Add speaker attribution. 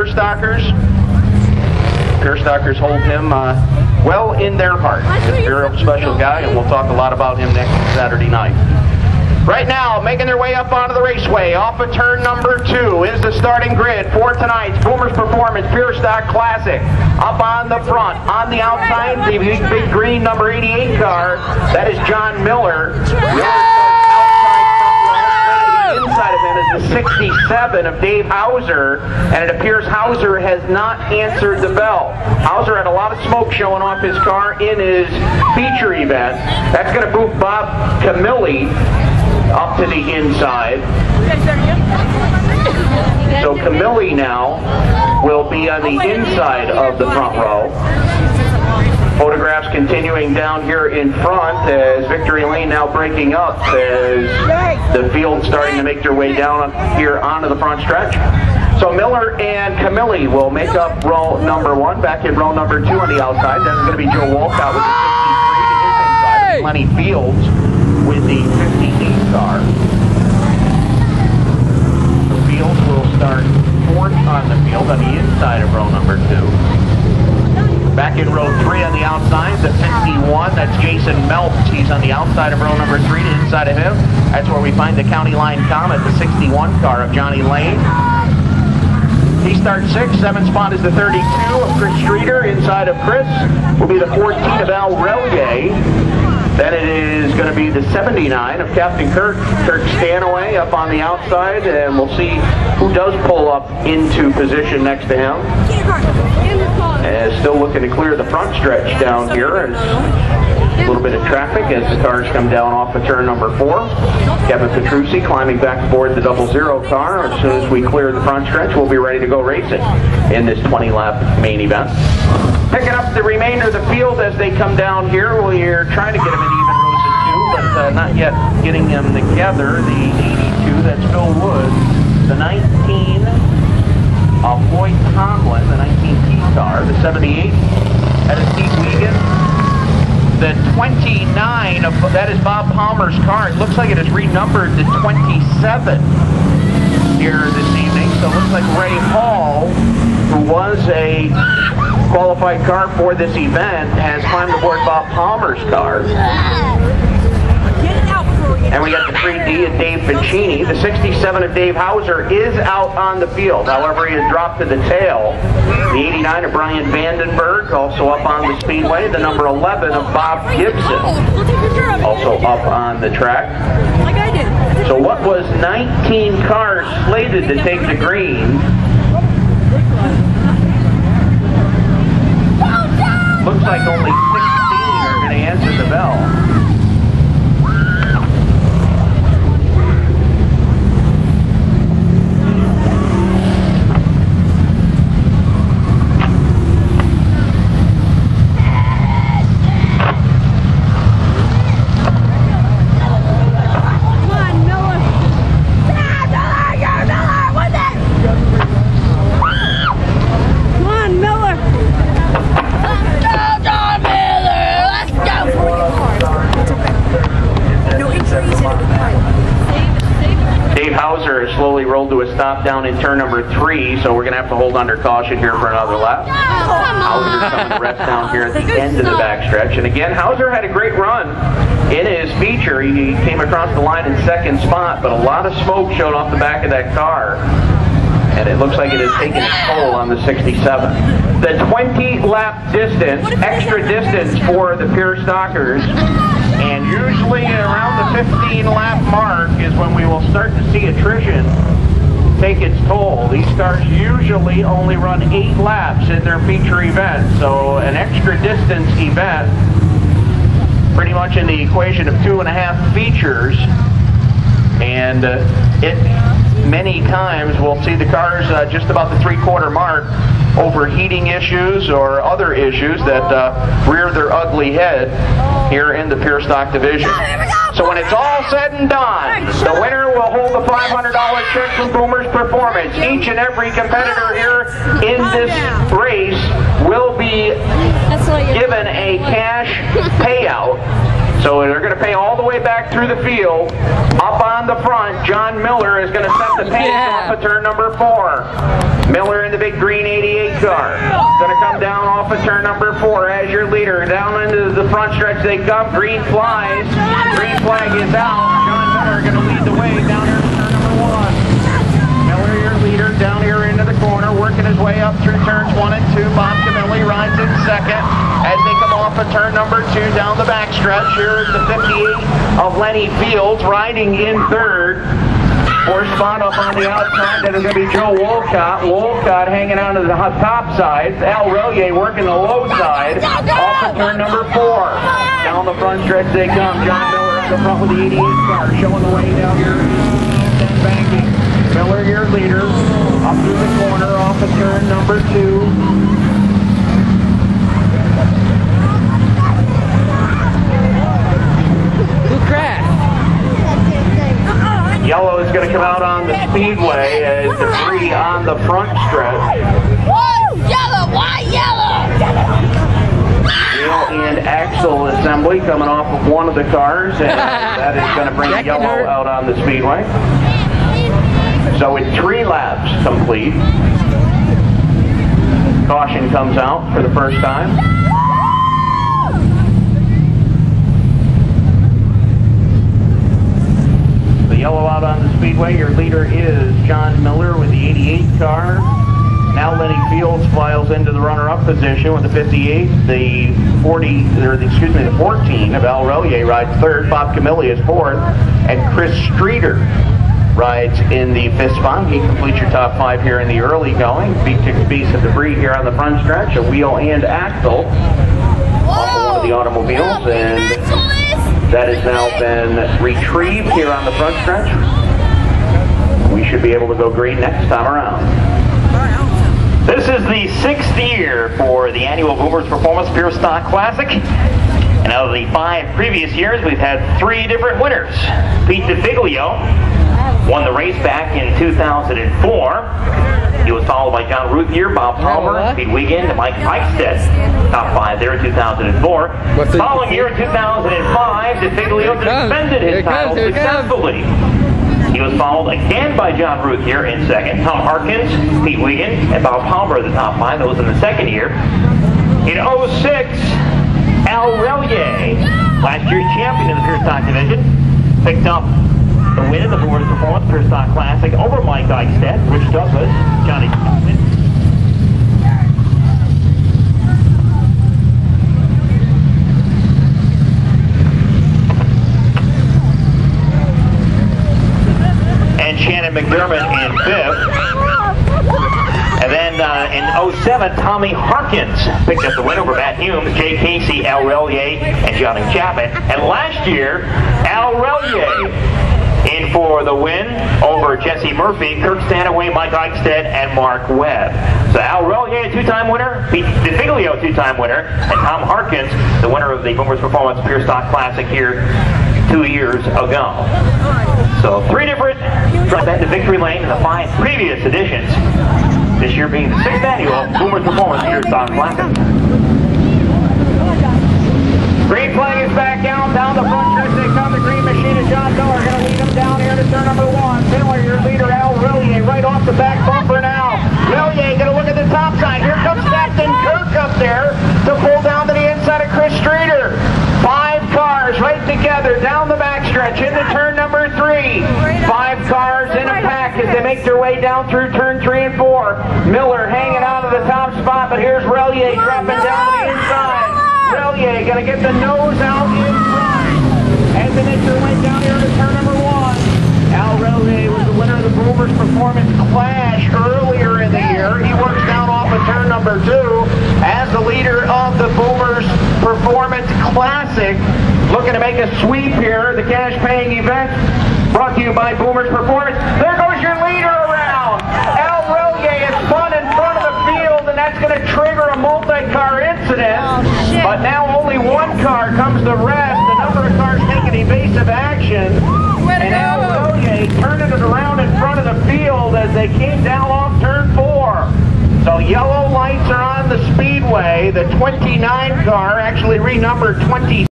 Speaker 1: Pure Stockers. Pure Stockers hold him well in their heart. He's a real special guy, and we'll talk a lot about him next Saturday night. Right now, making their way up onto the raceway, off of turn number 2 is the starting grid for tonight's Boomers Performance Pure Stock Classic. Up on the front, on the outside, the big green number 88 car, that is John Miller. Inside of him is the 67 of Dave Hauser, and it appears Hauser has not answered the bell. Hauser had a lot of smoke showing off his car in his feature event. That's going to move Bob Camilli up to the inside. So Camilli now will be on the inside of the front row. Photographs continuing down here in front as Victory Lane now breaking up as the field starting to make their way down here onto the front stretch. So Miller and Camilli will make up row number 1. Back in row number 2 on the outside, that's going to be Joe Walcott with the 63 to his inside. Lenny Fields with the 58 car. The Fields will start 4th on the field on the inside of row number 2. Back in row 3 on the outside, the 51, that's Jason Meltz. He's on the outside of row number 3 to inside of him. That's where we find the County Line Comet, the 61 car of Johnny Lane. He starts 6th. 7th spot is the 32 of Chris Streeter. Inside of Chris will be the 14 of Al Relier. Then it is going to be the 79 of Captain Kirk Stanaway up on the outside, and we'll see who does pull up into position next to him. And still looking to clear the front stretch down here. And a little bit of traffic as the cars come down off of turn number 4. Kevin Petrucci climbing back aboard the 00 car. As soon as we clear the front stretch, we'll be ready to go racing in this 20-lap main event. Picking up the remainder of the field as they come down here. We're trying to get them in even rows of 2, but not yet getting them together. The 82, that's Phil Woods. The 19 of Floyd Tomlin, the 19 car. The 78, that is Steve Wiegand. The 29 of, that is Bob Palmer's car. It looks like it is renumbered to 27 here this evening. So it looks like Ray Hall, who was a qualified car for this event, has climbed aboard Bob Palmer's car. And we got the 3D of Dave Piccini. The 67 of Dave Hauser is out on the field. However, he has dropped to the tail. The 89 of Brian Vandenberg, also up on the speedway. The number 11 of Bob Gibson, also up on the track. So what was 19 cars slated to take the green? Looks like only 16 are going to answer the bell. Slowly rolled to a stop down in turn number 3, so we're going to have to hold under caution here for another lap. Hauser coming to rest down here at the end of the backstretch. And again, Hauser had a great run in his feature. He came across the line in 2nd spot, but a lot of smoke showed off the back of that car. And it looks like it has taken its toll on the 67. The 20-lap distance, extra distance for the Pure Stockers. And usually around the 15-lap mark is when we will start to see attrition take its toll. These cars usually only run 8 laps in their feature event. So an extra distance event, pretty much in the equation of 2.5 features. And many times we'll see the cars just about the 3/4 mark, overheating issues or other issues that rear their ugly head here in the Pure Stock division. So when it's all said and done, the winner will hold the $500 check from Boomers Performance. Each and every competitor here in this race will be given a cash payout. So they're going to pay all the way back through the field. Up on the front, John Miller is going to set the pace off of turn number 4. Miller in the big green 88 car. Going to come down off of turn number 4 as your leader. Down into the front stretch they come. Green flies. Green flag is out. John Miller going to lead the way down here to turn number 1. Miller, your leader, down here into the corner, working his way up through turns 1 and 2. Bob Camilli rides in second as they come off of turn number 2 down the backstretch. Here is the 58 of Lenny Fields riding in third. Fourth spot up on the outside, that is going to be Joe Wolcott. Wolcott hanging out to the top side. Al Relier working the low side off of turn number 4. Down the front stretch they come. John Miller on the front with the 88 car, showing the way down here. Banking. Miller, your leader, up through the corner off of turn number 2. Yellow is going to come out on the speedway as debris on the front stretch.
Speaker 2: Woo! Yellow! Why yellow?
Speaker 1: Wheel and axle assembly coming off of one of the cars, and that is going to bring Yellow out on the speedway. So with 3 laps complete, caution comes out for the first time. Yellow out on the speedway. Your leader is John Miller with the 88 car. Now Lenny Fields files into the runner-up position with the 58. The 14 of Al Relier rides third. Bob Camilli is fourth, and Chris Streeter rides in the 5th spot. He completes your top 5 here in the early going. Big piece of debris here on the front stretch, a wheel and axle off of one of the automobiles, and that has now been retrieved here on the front stretch. We should be able to go green next time around. This is the 6th year for the annual Boomers Performance Pure Stock Classic. And out of the 5 previous years, we've had 3 different winners. Pete DeFiglio won the race back in 2004. He was followed by John Ruthier, Bob Palmer, Pete Wiegand, and Mike Eichstedt. Top 5 there in 2004. Following year in 2005, DeFiglio defended his title successfully. He was followed again by John Ruthier in second, Tom Harkins, Pete Wiegand, and Bob Palmer the top 5. That was in the second year. In 06, Al Relier, last year's champion in the Pure Stock division, picked up the win in the Boomers Performance Pure Stock Classic over Mike Eichstedt, Rich Douglas, Johnny Johnson. And Shannon McDermott in 5th. And then in 07, Tommy Harkins picked up the win over Matt Humes, Jay Casey, Al Relier, and Johnny Chapman. And last year, Al Relier in for the win over Jesse Murphy, Kirk Stanaway, Mike Eichstedt, and Mark Webb. So Al Relier, 2-time winner, Pete DeFiglio, 2-time winner, and Tom Harkins, the winner of the Boomers Performance Pure Stock Classic here 2 years ago. So 3 different drives into victory lane in the 5 previous editions. This year being the 6th annual Boomers Performance Pure Stock Classic. Green flag is back out, down the front stretch they come. The green machine of John Miller going to lead them down here to turn number 1. Miller, your leader, Al Relier, right off the back bumper now. Relier going to look at the top side. Here comes Captain Kirk up there to pull down to the inside of Chris Streeter. 5 cars right together down the backstretch into turn number 3. 5 cars in a pack as they make their way down through turn 3 and 4. Miller hanging on to the top spot, but here's Relier dropping down to the inside. Relier going to get the nose out in front as they make their way down here to turn number 1. Al Relier was the winner of the Boomers Performance Clash earlier in the year. He works down off of turn number 2 as the leader of the Boomers Performance Classic. Looking to make a sweep here, the cash-paying event brought to you by Boomers Performance. There goes your leader around. Al Relier is spun in front of the field, and that's going to trigger a multi-car incident. But now only 1 car comes to rest. A number of cars taking evasive action. And Al Relier turning it around in front of the field as they came down off turn 4. So yellow lights are on the speedway. The 29 car, actually renumbered 20.